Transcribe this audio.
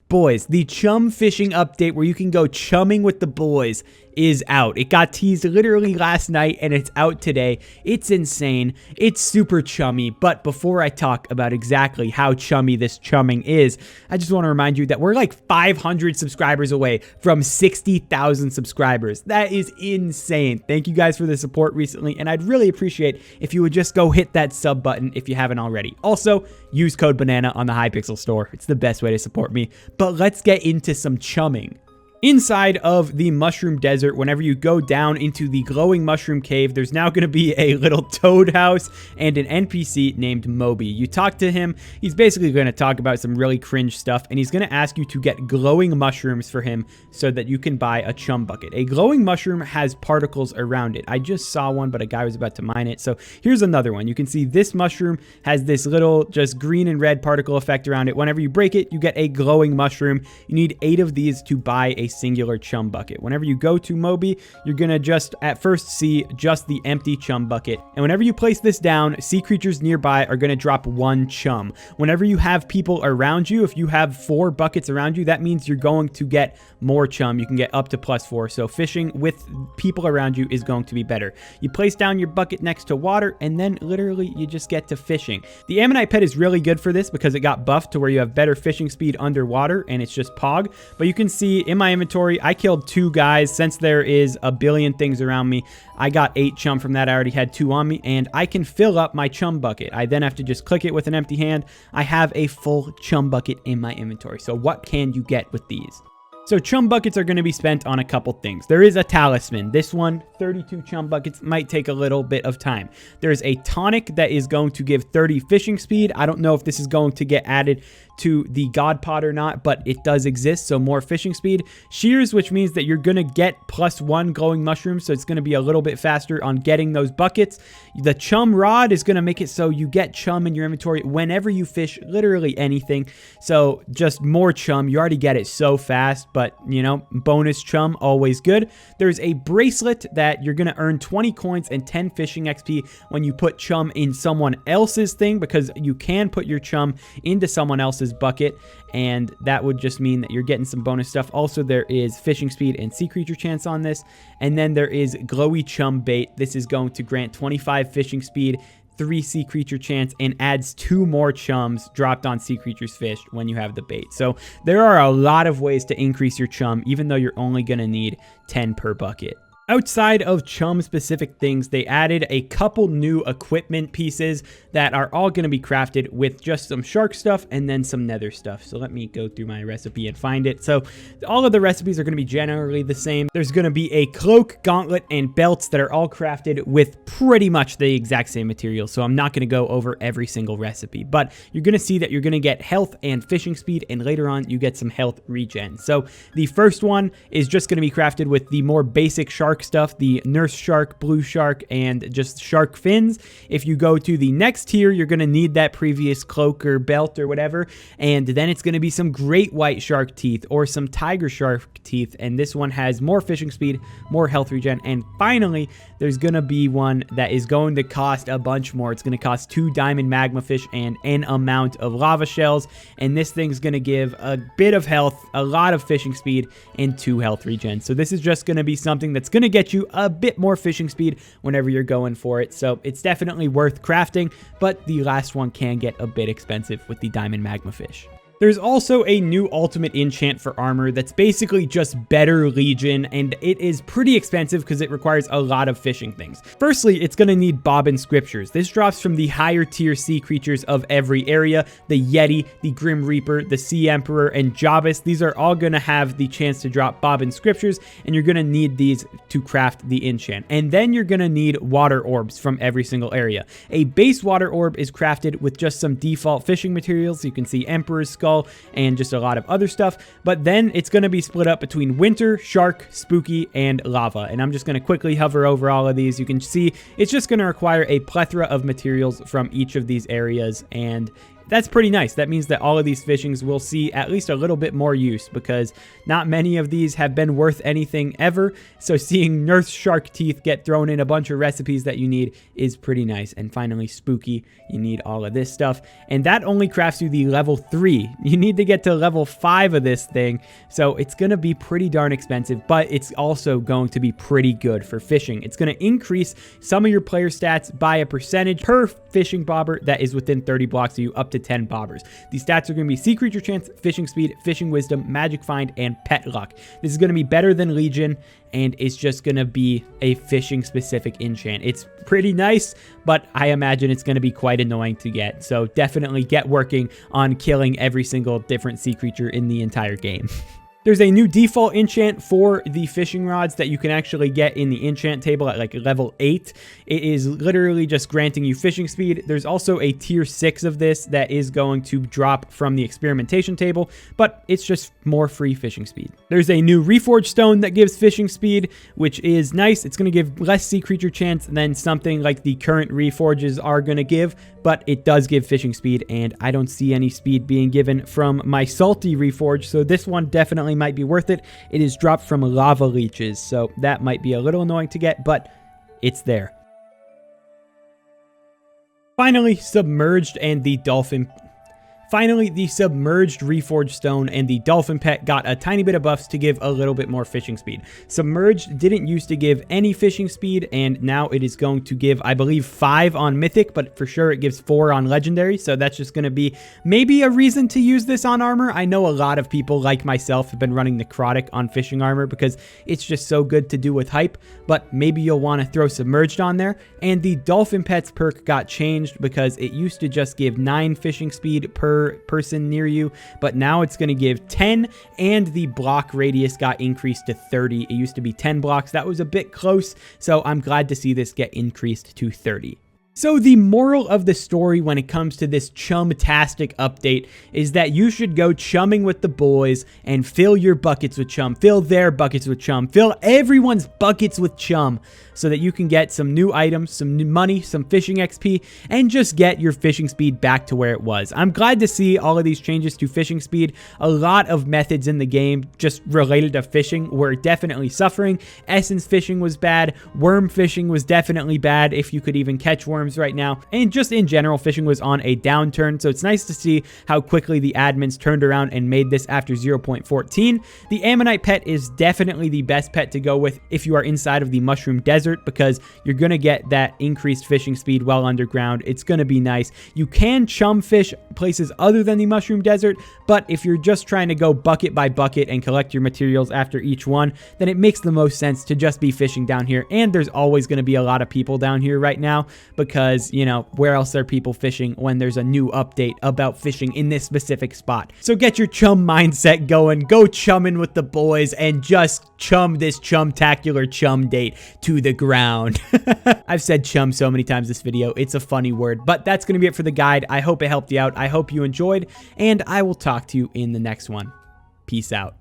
Boys, the chum fishing update where you can go chumming with the boys is out. It got teased literally last night and it's out today. It's insane. It's super chummy. But before I talk about exactly how chummy this chumming is, I just want to remind you that we're like 500 subscribers away from 60,000 subscribers. That is insane. Thank you guys for the support recently, and I'd really appreciate if you would just go hit that sub button if you haven't already. Also, use code BANANA on the Hypixel store. It's the best way to support me. But let's get into some chumming. Inside of the mushroom desert, whenever you go down into the glowing mushroom cave, there's now going to be a little toad house and an NPC named Moby. You talk to him, he's basically going to talk about some really cringe stuff, and he's going to ask you to get glowing mushrooms for him so that you can buy a chum bucket. A glowing mushroom has particles around it. I just saw one, but a guy was about to mine it. So here's another one. You can see this mushroom has this little just green and red particle effect around it. Whenever you break it, you get a glowing mushroom. You need 8 of these to buy a singular chum bucket. Whenever you go to Moby, you're gonna just at first see just the empty chum bucket, and whenever you place this down, sea creatures nearby are gonna drop 1 chum. Whenever you have people around you, if you have 4 buckets around you, that means you're going to get more chum. You can get up to +4, so fishing with people around you is going to be better. You place down your bucket next to water, and then literally you just get to fishing. The Ammonite pet is really good for this because it got buffed to where you have better fishing speed underwater, and it's just pog. But you can see in my inventory, I killed 2 guys. Since there is a billion things around me, I got 8 chum from that. I already had 2 on me, and I can fill up my chum bucket. I then have to just click it with an empty hand. I have a full chum bucket in my inventory. So what can you get with these? So chum buckets are going to be spent on a couple things. There is a talisman. This one, 32 chum buckets, might take a little bit of time. There's a tonic that is going to give 30 fishing speed. I don't know if this is going to get added to the God Pod or not, but it does exist, so more fishing speed. Shears, which means that you're going to get +1 glowing mushrooms, so it's going to be a little bit faster on getting those buckets. The chum rod is going to make it so you get chum in your inventory whenever you fish literally anything. So just more chum. You already get it so fast, but you know, bonus chum, always good. There's a bracelet that you're going to earn 20 coins and 10 fishing XP when you put chum in someone else's thing, because you can put your chum into someone else's bucket, and that would just mean that you're getting some bonus stuff. Also, there is fishing speed and sea creature chance on this, and then there is glowy chum bait. This is going to grant 25 fishing speed, 3 sea creature chance, and adds 2 more chums dropped on sea creatures fished when you have the bait. So there are a lot of ways to increase your chum, even though you're only going to need 10 per bucket. Outside of chum specific things, they added a couple new equipment pieces that are all going to be crafted with just some shark stuff and then some nether stuff. So let me go through my recipe and find it. So all of the recipes are going to be generally the same. There's going to be a cloak, gauntlet, and belts that are all crafted with pretty much the exact same material. So I'm not going to go over every single recipe, but you're going to see that you're going to get health and fishing speed, and later on you get some health regen. So the first one is just going to be crafted with the more basic shark stuff, the nurse shark, blue shark, and just shark fins. If you go to the next tier, you're going to need that previous cloak or belt or whatever, and then it's going to be some great white shark teeth or some tiger shark teeth, and this one has more fishing speed, more health regen, and finally there's going to be one that is going to cost a bunch more. It's going to cost 2 diamond magma fish and an amount of lava shells, and this thing's going to give a bit of health, a lot of fishing speed, and 2 health regen. So this is just going to be something that's going to get you a bit more fishing speed whenever you're going for it. So it's definitely worth crafting, but the last one can get a bit expensive with the diamond magma fish. There's also a new ultimate enchant for armor that's basically just better legion, and it is pretty expensive because it requires a lot of fishing things. Firstly, it's going to need bobbin scriptures. This drops from the higher tier sea creatures of every area. The Yeti, the Grim Reaper, the Sea Emperor, and Jabus. These are all going to have the chance to drop bobbin scriptures, and you're going to need these to craft the enchant. And then you're going to need water orbs from every single area. A base water orb is crafted with just some default fishing materials. You can see Emperor's Skull and just a lot of other stuff, but then it's going to be split up between winter, shark, spooky, and lava, and I'm just going to quickly hover over all of these. You can see it's just going to require a plethora of materials from each of these areas, and that's pretty nice. That means that all of these fishings will see at least a little bit more use, because not many of these have been worth anything ever. So seeing Nurse Shark Teeth get thrown in a bunch of recipes that you need is pretty nice. And finally, Spooky, you need all of this stuff. And that only crafts you the level 3. You need to get to level 5 of this thing. So it's going to be pretty darn expensive, but it's also going to be pretty good for fishing. It's going to increase some of your player stats by a percentage per fishing bobber that is within 30 blocks of you, up to 10 bobbers. These stats are going to be Sea Creature Chance, Fishing Speed, Fishing Wisdom, Magic Find, and Pet Luck. This is going to be better than Legion, and it's just going to be a fishing specific enchant. It's pretty nice, but I imagine it's going to be quite annoying to get. So definitely get working on killing every single different sea creature in the entire game. There's a new default enchant for the fishing rods that you can actually get in the enchant table at like level 8. It is literally just granting you fishing speed. There's also a tier 6 of this that is going to drop from the experimentation table, but it's just more free fishing speed. There's a new reforged stone that gives fishing speed, which is nice. It's going to give less sea creature chance than something like the current reforges are going to give, but it does give fishing speed, and I don't see any speed being given from my salty reforge, so this one definitely might be worth it. It is dropped from lava leeches, so that might be a little annoying to get, but it's there. Finally, Submerged and the Dolphin. Finally, the Submerged Reforged Stone and the Dolphin Pet got a tiny bit of buffs to give a little bit more fishing speed. Submerged didn't used to give any fishing speed, and now it is going to give, I believe, 5 on Mythic, but for sure it gives 4 on Legendary, so that's just going to be maybe a reason to use this on armor. I know a lot of people, like myself, have been running Necrotic on fishing armor because it's just so good to do with hype, but maybe you'll want to throw Submerged on there. And the Dolphin Pets perk got changed because it used to just give 9 fishing speed per person near you, but now it's going to give 10, and the block radius got increased to 30. It used to be 10 blocks. That was a bit close, so I'm glad to see this get increased to 30. So the moral of the story when it comes to this chum-tastic update is that you should go chumming with the boys and fill your buckets with chum, fill their buckets with chum, fill everyone's buckets with chum, so that you can get some new items, some new money, some fishing XP, and just get your fishing speed back to where it was. I'm glad to see all of these changes to fishing speed. A lot of methods in the game just related to fishing were definitely suffering. Essence fishing was bad. Worm fishing was definitely bad, if you could even catch worms right now. And just in general, fishing was on a downturn, so it's nice to see how quickly the admins turned around and made this after 0.14. The Ammonite pet is definitely the best pet to go with if you are inside of the Mushroom Desert, because you're going to get that increased fishing speed while underground. It's going to be nice. You can chum fish places other than the Mushroom Desert, but if you're just trying to go bucket by bucket and collect your materials after each one, then it makes the most sense to just be fishing down here. And there's always going to be a lot of people down here right now, because, you know, where else are people fishing when there's a new update about fishing in this specific spot? So get your chum mindset going, go chumming with the boys, and just chum this chum-tacular chum date to the ground. I've said chum so many times this video, it's a funny word, but that's going to be it for the guide. I hope it helped you out. I hope you enjoyed, and I will talk to you in the next one. Peace out.